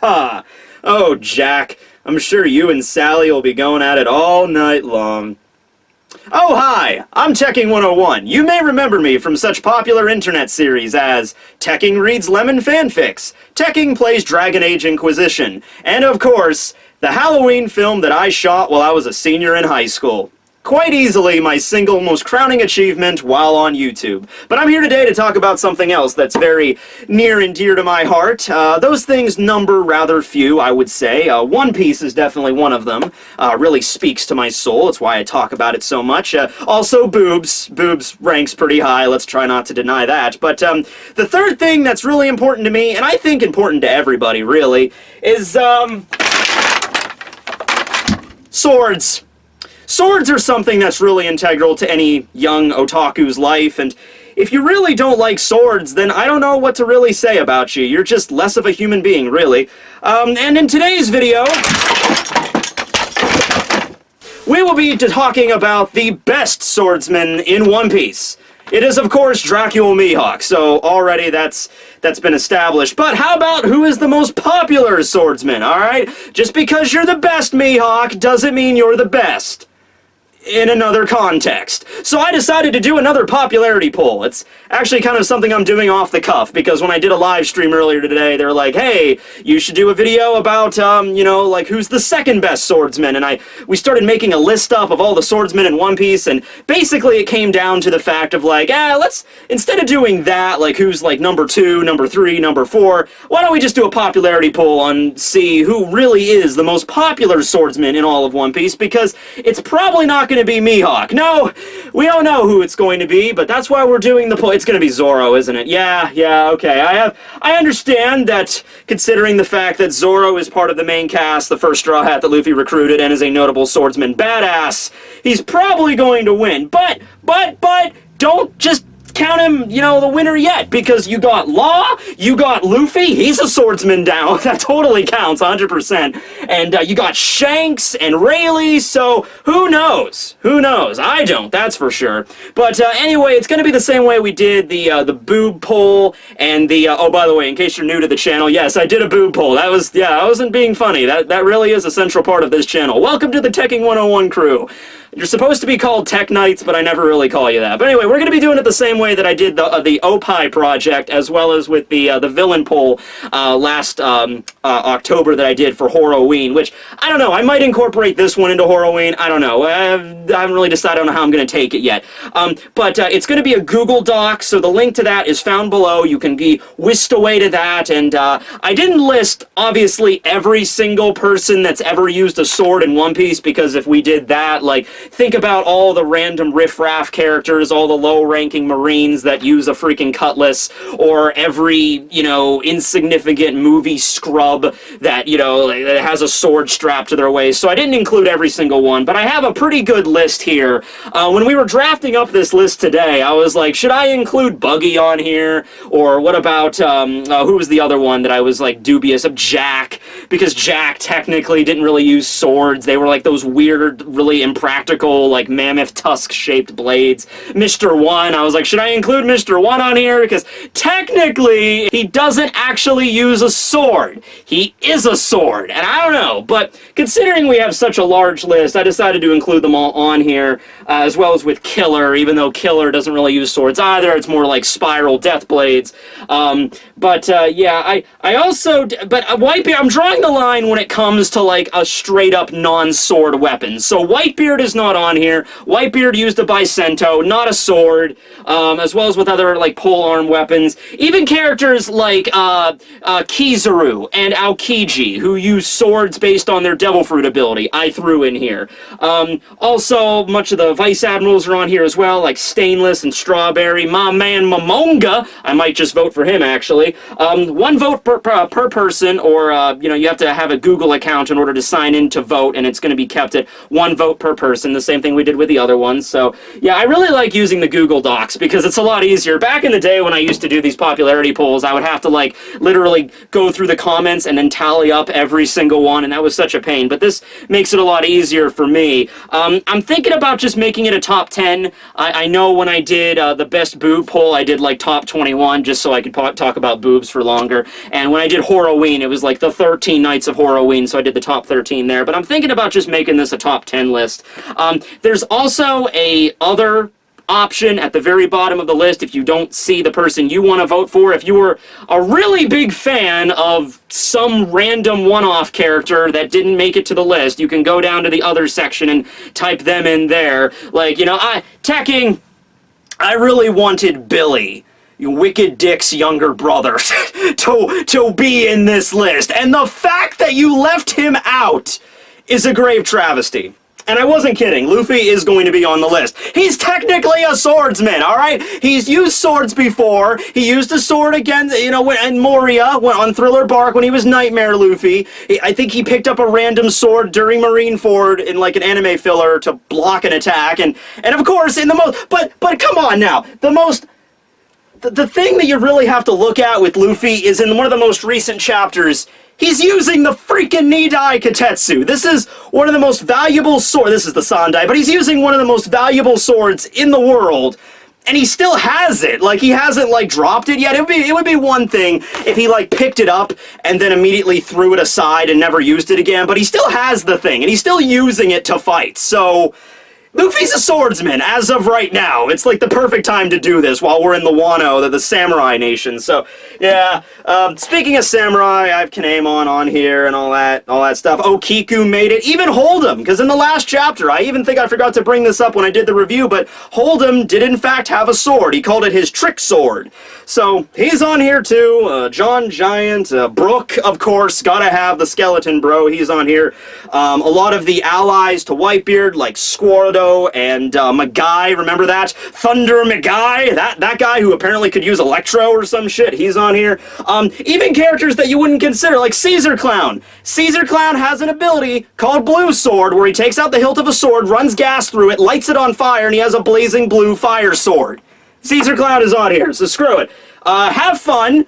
ha! Oh, Jack, I'm sure you and Sally will be going at it all night long. Oh, hi! I'm Tekking101. You may remember me from such popular internet series as Tekking Reads Lemon Fanfics, Tekking Plays Dragon Age Inquisition, and of course, the Halloween film that I shot while I was a senior in high school. Quite easily my single most crowning achievement while on YouTube. But I'm here today to talk about something else that's very near and dear to my heart. Those things number rather few, I would say. One Piece is definitely one of them. Really speaks to my soul. It's why I talk about it so much. Also boobs. Boobs ranks pretty high. Let's try not to deny that. But the third thing that's really important to me, and I think important to everybody, really, is swords. Swords are something that's really integral to any young otaku's life, and if you really don't like swords, then I don't know what to really say about you. You're just less of a human being, really. And in today's video, we will be talking about the best swordsman in One Piece. It is, of course, Dracula Mihawk, so already that's been established. But how about who is the most popular swordsman, alright? Just because you're the best Mihawk doesn't mean you're the best in another context. So I decided to do another popularity poll. It's actually kind of something I'm doing off the cuff, because when I did a live stream earlier today, they were like, hey, you should do a video about, you know, like, who's the second best swordsman, and we started making a list up of all the swordsmen in One Piece, and basically it came down to the fact of, like, let's, instead of doing that, like, who's, like, number 2, number 3, number 4, why don't we just do a popularity poll on see who really is the most popular swordsman in all of One Piece, because it's probably not going to be Mihawk. No, we don't know who it's going to be, but that's why we're doing the poll. It's going to be Zoro, isn't it? Yeah, okay. I understand that, considering the fact that Zoro is part of the main cast, the first Straw Hat that Luffy recruited, and is a notable swordsman badass, he's probably going to win. But, don't just count him, you know, the winner yet, because you got Law, you got Luffy, he's a swordsman down, that totally counts, 100%, and you got Shanks and Rayleigh, so who knows? Who knows? I don't, that's for sure. But anyway, it's gonna be the same way we did the boob poll, and the, oh, by the way, in case you're new to the channel, yes, I did a boob poll. That was, yeah, I wasn't being funny. That really is a central part of this channel. Welcome to the Tekking101 crew. You're supposed to be called Tech Knights, but I never really call you that. But anyway, we're going to be doing it the same way that I did the Opie project, as well as with the villain poll last October that I did for Horroween, which, I don't know, I might incorporate this one into Horroween. I don't know. I haven't really decided on how I'm going to take it yet. But it's going to be a Google Doc, so the link to that is found below. You can be whisked away to that, and I didn't list, obviously, every single person that's ever used a sword in One Piece, because if we did that, like, think about all the random riffraff characters, all the low-ranking Marines that use a freaking cutlass, or every, you know, insignificant movie scrub that, you know, that has a sword strapped to their waist. So I didn't include every single one, but I have a pretty good list here. When we were drafting up this list today, I was like, should I include Buggy on here? Or what about, who was the other one that I was, like, dubious of? Jack, because Jack technically didn't really use swords. They were like those weird, really impractical, like, mammoth tusk-shaped blades. Mr. One, I was like, should I include Mr. One on here? Because technically, he doesn't actually use a sword. He is a sword, and I don't know, but considering we have such a large list, I decided to include them all on here, as well as with Killer, even though Killer doesn't really use swords either. It's more like spiral death blades. Yeah, I also, but Whitebeard, I'm drawing the line when it comes to, like, a straight-up non-sword weapon. So Whitebeard is not on here. Whitebeard used a Bicento, not a sword, as well as with other, like, polearm weapons. Even characters like Kizaru and Aokiji, who use swords based on their Devil Fruit ability, I threw in here. Also, much of the Vice Admirals are on here as well, like Stainless and Strawberry. My man Momonga, I might just vote for him, actually. 1 vote per person, or, you know, you have to have a Google account in order to sign in to vote, and it's going to be kept at 1 vote per person. and the same thing we did with the other ones. So, yeah, I really like using the Google Docs because it's a lot easier. Back in the day when I used to do these popularity polls, I would have to, like, literally go through the comments and then tally up every single one, and that was such a pain. But this makes it a lot easier for me. I'm thinking about just making it a top 10. I know when I did the best boob poll, I did, like, top 21 just so I could talk about boobs for longer. And when I did Horroween, it was, like, the 13 nights of Horroween, so I did the top 13 there. But I'm thinking about just making this a top 10 list. There's also a other option at the very bottom of the list if you don't see the person you want to vote for. If you were a really big fan of some random one-off character that didn't make it to the list, you can go down to the other section and type them in there. Like, you know, Tekking, I really wanted Billy, Wicked Dick's younger brother, to be in this list. And the fact that you left him out is a grave travesty. And I wasn't kidding. Luffy is going to be on the list. He's technically a swordsman, alright? He's used swords before. He used a sword again, you know, in Moria, on Thriller Bark, when he was Nightmare Luffy. I think he picked up a random sword during Marineford in, like, an anime filler to block an attack. And of course, in the most... But come on now. The thing that you really have to look at with Luffy is in one of the most recent chapters, he's using the freaking Nidai Katetsu. This is one of the most valuable swords. This is the Sandai, but he's using one of the most valuable swords in the world, and he still has it. Like, he hasn't, like, dropped it yet. It would be one thing if he, like, picked it up and then immediately threw it aside and never used it again, but he still has the thing, and he's still using it to fight. So Luffy's a swordsman as of right now. It's like the perfect time to do this while we're in the Wano, the samurai nation. So, yeah, speaking of samurai, I have Kinemon on here and all that stuff. Okiku made it. Even Hold'em, because in the last chapter, I even think I forgot to bring this up when I did the review, but Hold'em did in fact have a sword. He called it his trick sword. So, he's on here too. John Giant, Brook, of course, gotta have the skeleton bro. He's on here. A lot of the allies to Whitebeard, like Squirtle and Magai, remember that? Thunder Magai, that guy who apparently could use Electro or some shit, he's on here. Even characters that you wouldn't consider, like Caesar Clown. Caesar Clown has an ability called Blue Sword, where he takes out the hilt of a sword, runs gas through it, lights it on fire, and he has a blazing blue fire sword. Caesar Clown is on here, so screw it. Have fun.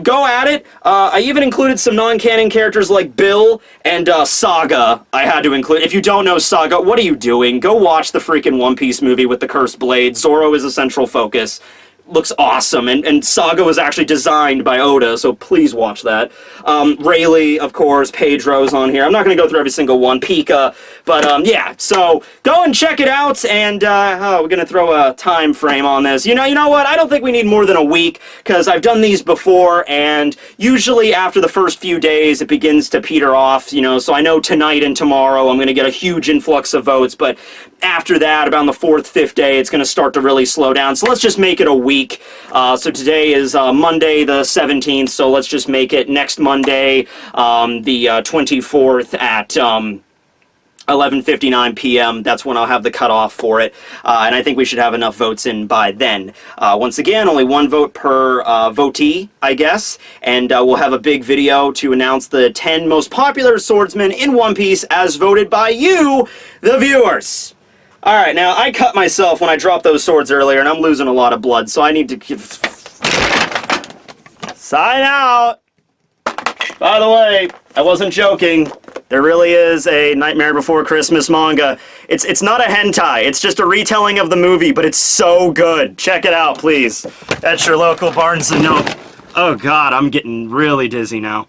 Go at it. I even included some non-canon characters like Bill and Saga I had to include. If you don't know Saga, what are you doing? Go watch the freaking One Piece movie with the cursed blade. Zoro is a central focus. Looks awesome, and Saga was actually designed by Oda, so please watch that. Rayleigh, of course, Pedro's on here. I'm not going to go through every single one, Pika, but yeah, so go and check it out, and we're going to throw a time frame on this. You know what, I don't think we need more than a week, because I've done these before, and usually after the first few days, it begins to peter off, you know, so I know tonight and tomorrow I'm going to get a huge influx of votes, but after that, about the 4th, 5th day, it's going to start to really slow down, so let's just make it a week. So today is Monday the 17th, so let's just make it next Monday, the 24th at 11:59 p.m. That's when I'll have the cutoff for it, and I think we should have enough votes in by then. Once again, only one vote per votee, I guess, and we'll have a big video to announce the 10 most popular swordsmen in One Piece as voted by you, the viewers. Alright, now, I cut myself when I dropped those swords earlier, and I'm losing a lot of blood, so I need to... Sign out! By the way, I wasn't joking. There really is a Nightmare Before Christmas manga. It's not a hentai, it's just a retelling of the movie, but it's so good. Check it out, please. At your local Barnes & Noble. Oh god, I'm getting really dizzy now.